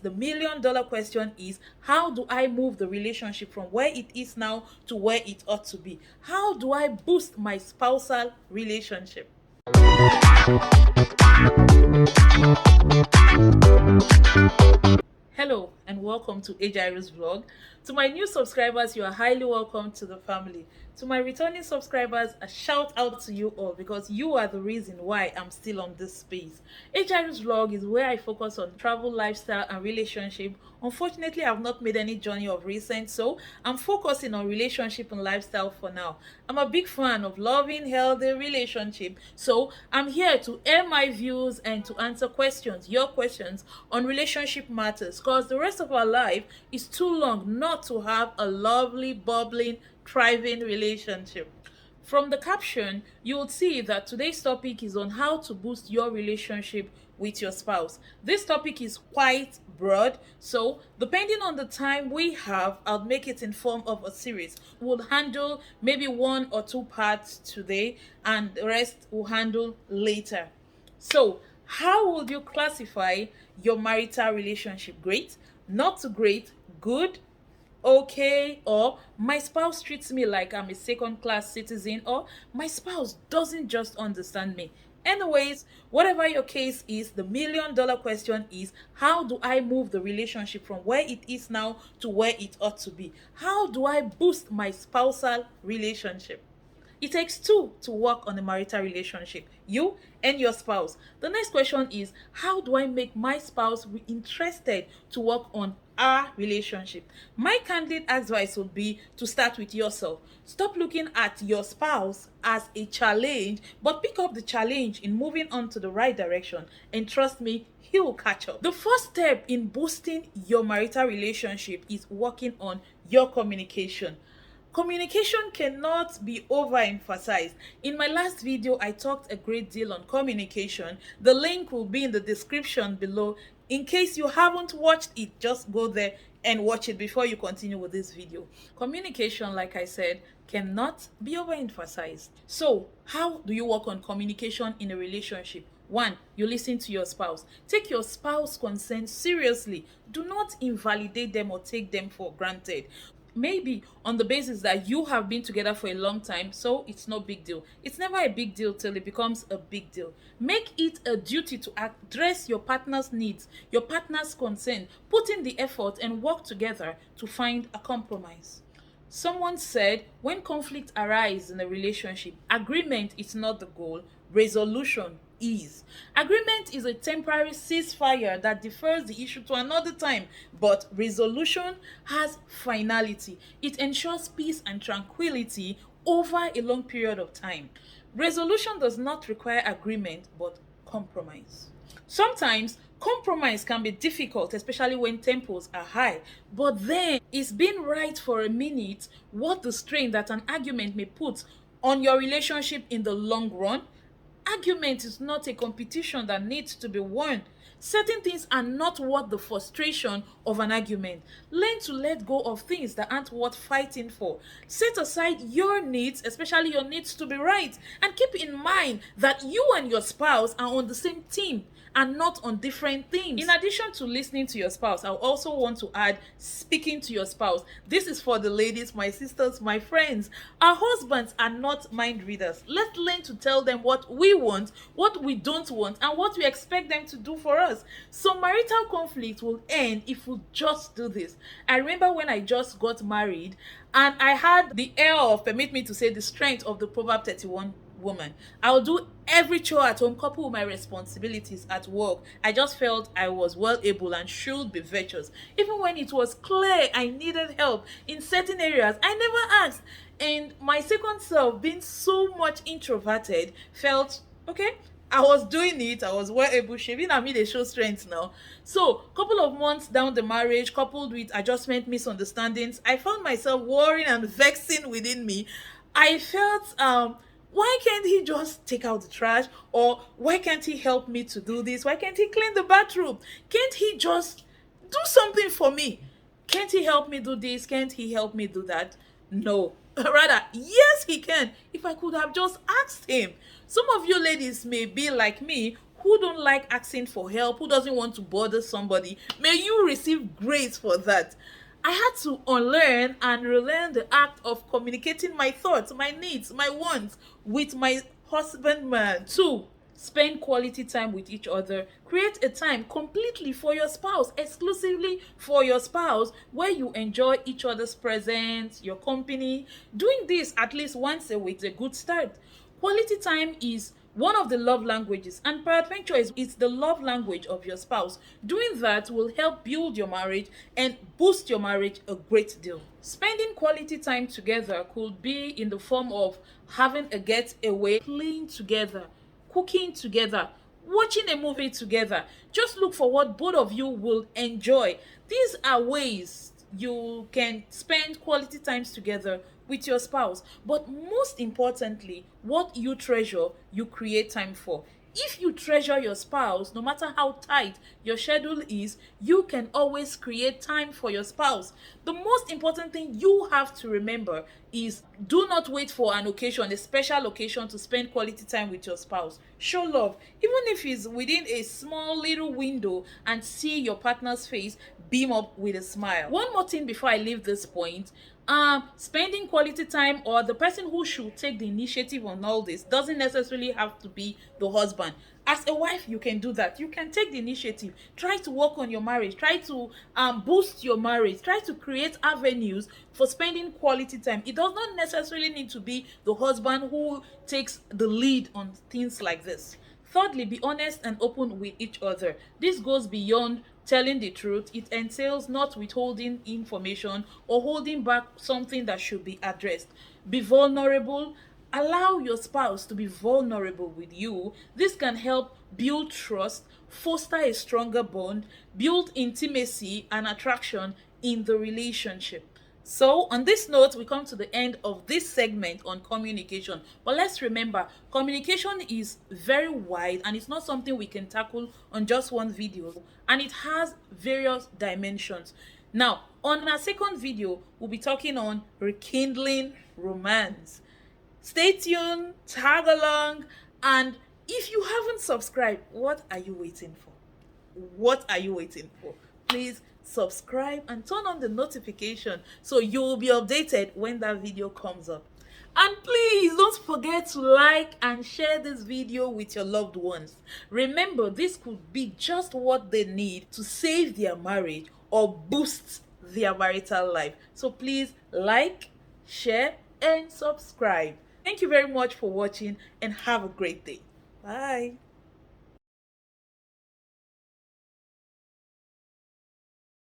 the $1,000,000 question is, how do I move the relationship from where it is now to where it ought to be? How do I boost my spousal relationship? Hello and welcome to Ejairo's vlog. To my new subscribers, you are highly welcome to the family. To my returning subscribers, a shout out to you all because you are the reason why I'm still on this space. Ejairo's vlog is where I focus on travel, lifestyle and relationship. Unfortunately, I've not made any journey of recent, so I'm focusing on relationship and lifestyle for now. I'm a big fan of loving, healthy relationship, so I'm here to air my views and to answer questions, your questions on relationship matters, because the rest of our life is too long not to have a lovely, bubbling, thriving relationship. From the caption, you will see that today's topic is on how to boost your relationship with your spouse. This topic is quite broad, so depending on the time we have, I'll make it in form of a series. We'll handle maybe 1 or 2 parts today and the rest we'll handle later. So, how would you classify your marital relationship? Great, not so great, good, okay, or my spouse treats me like I'm a second-class citizen, or my spouse doesn't just understand me. Anyways, whatever your case is, the $1,000,000 question is, how do I move the relationship from where it is now to where it ought to be? How do I boost my spousal relationship? It takes two to work on a marital relationship, you and your spouse. The next question is, how do I make my spouse interested to work on our relationship? My candid advice would be to start with yourself. Stop looking at your spouse as a challenge, but pick up the challenge in moving on to the right direction, and trust me, he will catch up. The first step in boosting your marital relationship is working on your communication. Communication cannot be overemphasized. In my last video, I talked a great deal on communication. The link will be in the description below. In case you haven't watched it, just go there and watch it before you continue with this video. Communication, like I said, cannot be overemphasized. So, how do you work on communication in a relationship? 1, you listen to your spouse. Take your spouse's consent seriously. Do not invalidate them or take them for granted. Maybe on the basis that you have been together for a long time, so it's no big deal. It's never a big deal till it becomes a big deal. Make it a duty to address your partner's needs, your partner's concern, put in the effort and work together to find a compromise. Someone said, when conflict arises in a relationship, agreement is not the goal, resolution is. Agreement is a temporary ceasefire that defers the issue to another time, but resolution has finality. It ensures peace and tranquility over a long period of time. Resolution does not require agreement, but compromise. Sometimes compromise can be difficult, especially when tempos are high, but then it's being right for a minute worth the strain that an argument may put on your relationship in the long run. Argument is not a competition that needs to be won. Certain things are not worth the frustration of an argument. Learn to let go of things that aren't worth fighting for. Set aside your needs, especially your needs to be right, and keep in mind that you and your spouse are on the same team and not on different things. In addition to listening to your spouse, I also want to add speaking to your spouse. This is for the ladies, my sisters, my friends. Our husbands are not mind readers. Let's learn to tell them what we want, what we don't want, and what we expect them to do for us. So marital conflict will end if we just do this. I remember when I just got married and I had the air of, permit me to say, the strength of the Proverb 31 woman. I'll do every chore at home, couple with my responsibilities at work. I just felt I was well able and should be virtuous. Even when it was clear I needed help in certain areas, I never asked. And my second self, being so much introverted, felt, okay, I was doing it, I was well able, shaving at me, they show strength now. So, couple of months down the marriage, coupled with adjustment, misunderstandings, I found myself worrying and vexing within me. I felt, why can't he just take out the trash? Or why can't he help me to do this? Why can't he clean the bathroom? Can't he just do something for me? Can't he help me do this? Can't he help me do that? No. Rather, yes, he can. If I could have just asked him. Some of you ladies may be like me, who don't like asking for help, who doesn't want to bother somebody. May you receive grace for that. I had to unlearn and relearn the act of communicating my thoughts, my needs, my wants with my husbandman. 2, spend quality time with each other. Create a time completely for your spouse, exclusively for your spouse, where you enjoy each other's presence, your company. Doing this at least once a week is a good start. Quality time is one of the love languages, and peradventure is the love language of your spouse. Doing that will help build your marriage and boost your marriage a great deal. Spending quality time together could be in the form of having a getaway, playing together, cooking together, watching a movie together. Just look for what both of you will enjoy. These are ways you can spend quality times together with your spouse. But most importantly, what you treasure, you create time for. If you treasure your spouse, no matter how tight your schedule is, you can always create time for your spouse. The most important thing you have to remember is, do not wait for an occasion, a special occasion, to spend quality time with your spouse. Show love, even if it's within a small little window, and see your partner's face beam up with a smile. One more thing before I leave this point. Spending quality time, or the person who should take the initiative on all this, doesn't necessarily have to be the husband. As a wife, you can do that. You can take the initiative. Try to work on your marriage. Try to boost your marriage. Try to create avenues for spending quality time. It does not necessarily need to be the husband who takes the lead on things like this. Thirdly, be honest and open with each other. This goes beyond telling the truth. It entails not withholding information or holding back something that should be addressed. Be vulnerable. Allow your spouse to be vulnerable with you. This can help build trust, foster a stronger bond, build intimacy and attraction in the relationship. So, on this note, we come to the end of this segment on communication. But let's remember, communication is very wide, and it's not something we can tackle on just one video, and it has various dimensions. Now, on our second video, we'll be talking on rekindling romance. Stay tuned, tag along, and if you haven't subscribed, what are you waiting for? What are you waiting for? Please subscribe and turn on the notification so you will be updated when that video comes up. And please don't forget to like and share this video with your loved ones. Remember, this could be just what they need to save their marriage or boost their marital life. So please like, share, and subscribe. Thank you very much for watching, and have a great day. Bye.